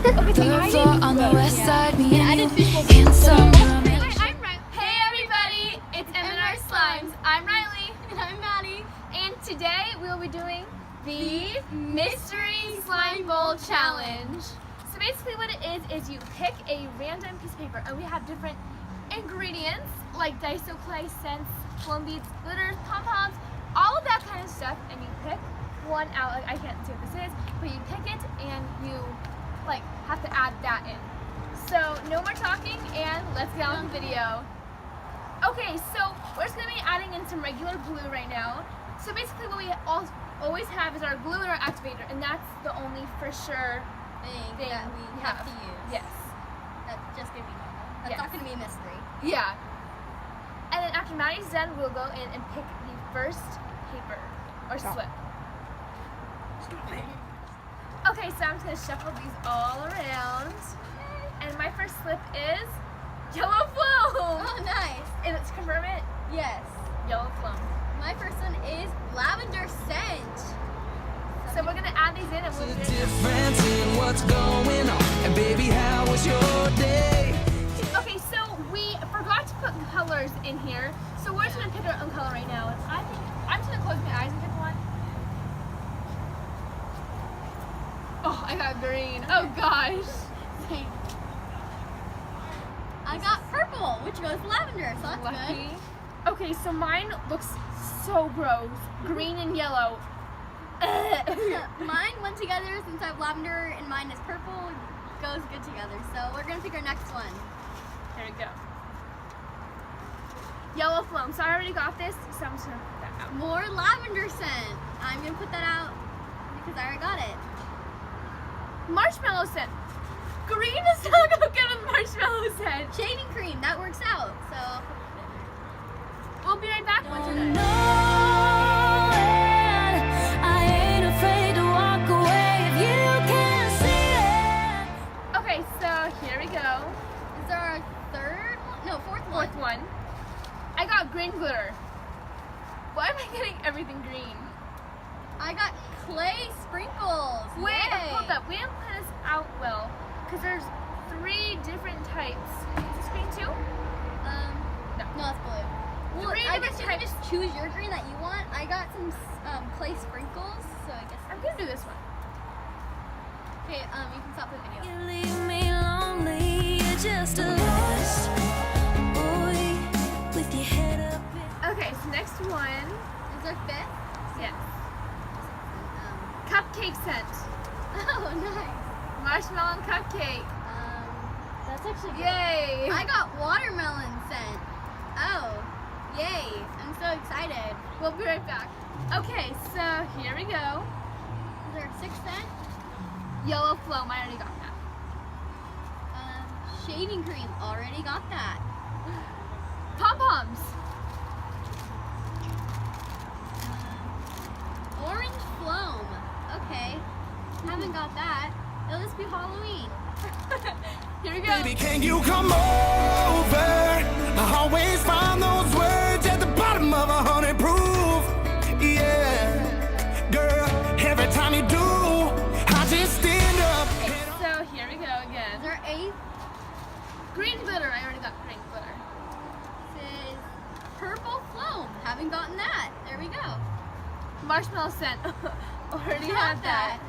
Okay, so Third floor on the west side, me I and did you, fishbowl. handsome. Hi, I'm Riley. Hey everybody, it's M&R Slimes. I'm Riley. And I'm Maddie. And today we'll be doing the Mystery Slime Bowl Challenge. So basically what it is you pick a random piece of paper and we have different ingredients like Daiso clay, scents, foam beads, glitters, pom-poms, all of that kind of stuff, and you pick one out. Like I can't see what this is, but you pick it and you like have to add that in. So no more talking and let's get on with the video. Okay, so we're just gonna be adding in some regular glue right now. So basically what we always have is our glue and our activator, and that's the only for sure Thing that we have to use. Yes. That's just gonna be normal. That's Yes. not gonna be a mystery. Yeah. And then after Maddie's done, we'll go in and pick the first paper or slip. Okay, so I'm just gonna shuffle these all around. And my first slip is yellow foam. Oh, nice. And let's confirm it. Yes. Yellow foam. My first one is lavender scent. So we're gonna add these in and we'll The do it. difference in what's going on, and baby, how was your day? Okay, so we forgot to put colors in here. So we're just gonna pick our own color right now. And I think I'm just gonna close my eyes and pick one. Oh, I got green. Oh gosh. Same. I got purple, which goes with lavender, so that's Lucky. Okay, so mine looks so gross. Green and yellow. good. Mine went together since I have lavender and mine is purple. Goes good together. So we're gonna pick our next one. There we go. Yellow foam. So I already got this, so I'm just gonna put that out. More lavender scent. I'm gonna put that out because I already got it. Marshmallow scent. Green is not gonna get with marshmallow scent. Shaving cream, that works out. So We'll be right back once we're done. I ain't afraid to walk away if you can't see it. Okay, so here we go. is there our third one? No, fourth one. Fourth one. I got green glitter. Why am I getting everything green? I got clay sprinkles. Wait, Yay. hold up. We didn't plan this out well because there's 3 different types. Is this green too? No. No, it's blue. Well, Three I different guess you can types. just choose your green that you want. I got some clay sprinkles, so I guess. I'm gonna do this one. Okay, you can stop the video. You leave me lonely, you're just a lost boy with your head up. Okay, so next one. Is there fifth? Yes. Um, Cupcake scent. oh, nice. Marshmallow and cupcake. That's actually good. Yay! I got watermelon scent. Oh, yay. I'm so excited. We'll be right back. Okay, so here we go. Is there a sixth scent? Yellow foam. I already got that. Shaving cream. Already got that. Pom poms. Orange Floam. Okay. Haven't got that. It'll just be Halloween. Here we go. Baby, can you come over? I always find those words at the bottom of 100 proof. Yeah, girl, every time you do, I just stand up. Okay, so here we go Is again. there eighth? Green glitter. I already got green glitter. Says Purple Floam. Haven't gotten that. There we go. Marshmallow scent. Already Got had that.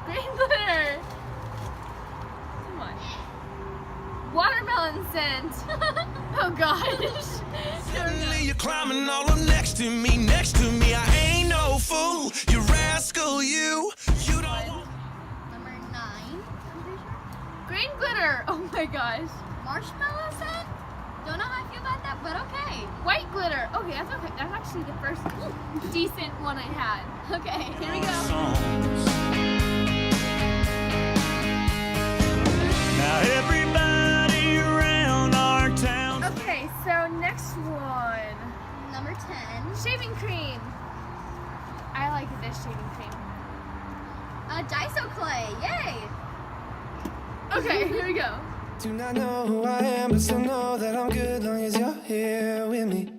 Green glitter. Come on. Watermelon scent. Oh gosh. Suddenly you're climbing all up next to me, next to me. I ain't no fool, you rascal, you. You don't want. Number 9. I'm pretty sure. Green glitter. Oh my gosh. Marshmallow scent? Don't know how I feel about that, but okay. White glitter. Okay, that's okay. That's actually the first decent one I had. Okay. Here we go. Now everybody around our town. Okay, so next one. Number 10. Shaving cream. I like this shaving cream. Daiso clay. Yay. Okay, here we go. Do not know who I am, but still know that I'm good long as you're here with me.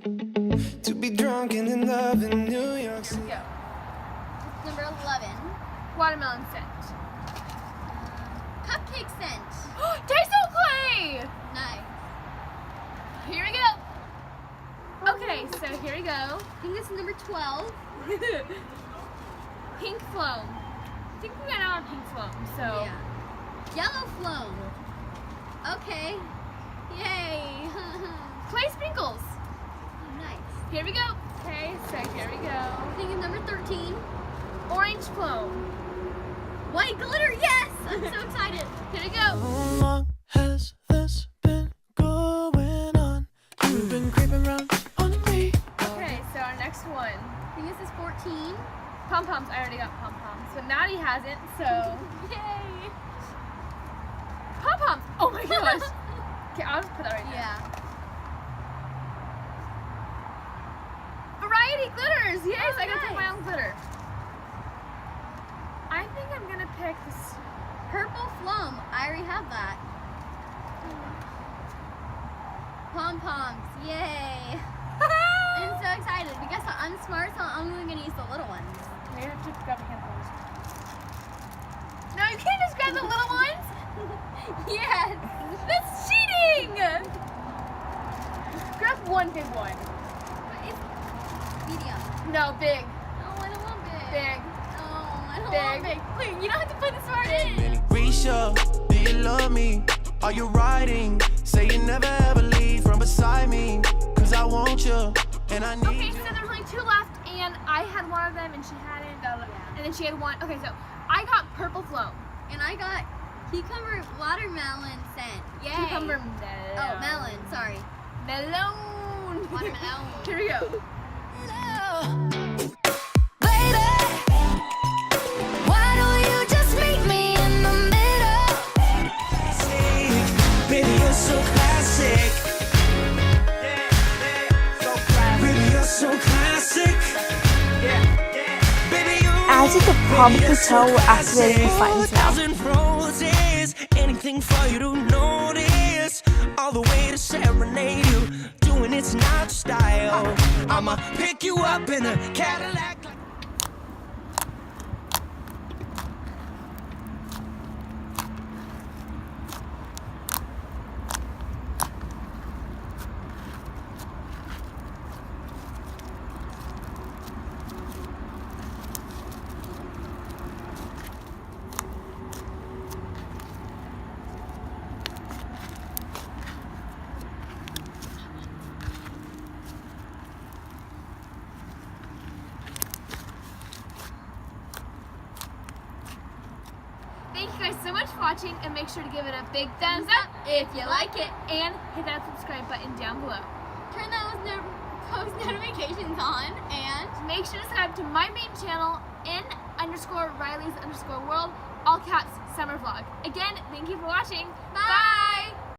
To be drunk and in love in New York Here City. we go. Number 11. watermelon scent. Cupcake scent. Daiso clay! Nice. Here we go. Okay, so here we go. I think this is number 12. Pink foam. I think we got out on pink foam, so. Yeah. Yellow floam. Okay. Yay. Clay sprinkles. Oh, nice. Here we go. Okay, so here we go. I think it's number 13. Orange foam. White glitter, yes! I'm so excited. Here we go. How long has this been going on? You've been creeping around on me. Okay, so our next one. I think this is 14. Pom-poms. I already got pom-poms. But Maddie hasn't, so. Yay! Pom-poms. Oh my gosh. Okay, I'll just put that right there. Yeah. Variety glitters. Yes, Oh, I got to pick nice. my own glitter. I think I'm going to pick this. Purple floam. I already have that. Pom-poms. Yay. I'm so excited. Because I'm smart, so I'm only going to use the little ones. We have to grab a handful. No, you can't just grab the little ones. Yes. That's cheating. Grab one big one. But it's medium. No, big. Oh, I don't want big. Big. Oh, I don't Big. want big. Wait, you don't have to put this part in. Risha, do you love me? Are you riding? Say you never ever leave from beside me. Cause I want you, and I need Okay, you. so there's only two left, and I had one of them, and she hadn't. And then she had one. Okay, so I got purple flow. And I got cucumber watermelon scent. Yay. Cucumber melon. Oh, melon. Sorry. Melon. Watermelon. Here we go. Baby, why don't you just meet me in the middle? Baby, you're so classic. Baby, you're so classic. Baby, you As you could probably tell, we're activating the flames now. roses, anything for you to notice. All the way to serenade you. Doing it's not style. I'ma pick you up in a Cadillac. Thank you guys so much for watching, and make sure to give it a big thumbs up if you like it, and hit that subscribe button down below. Turn those post notifications on and Make sure to subscribe to my main channel, _Riley's_world, all caps, summer vlog. Again, thank you for watching. Bye!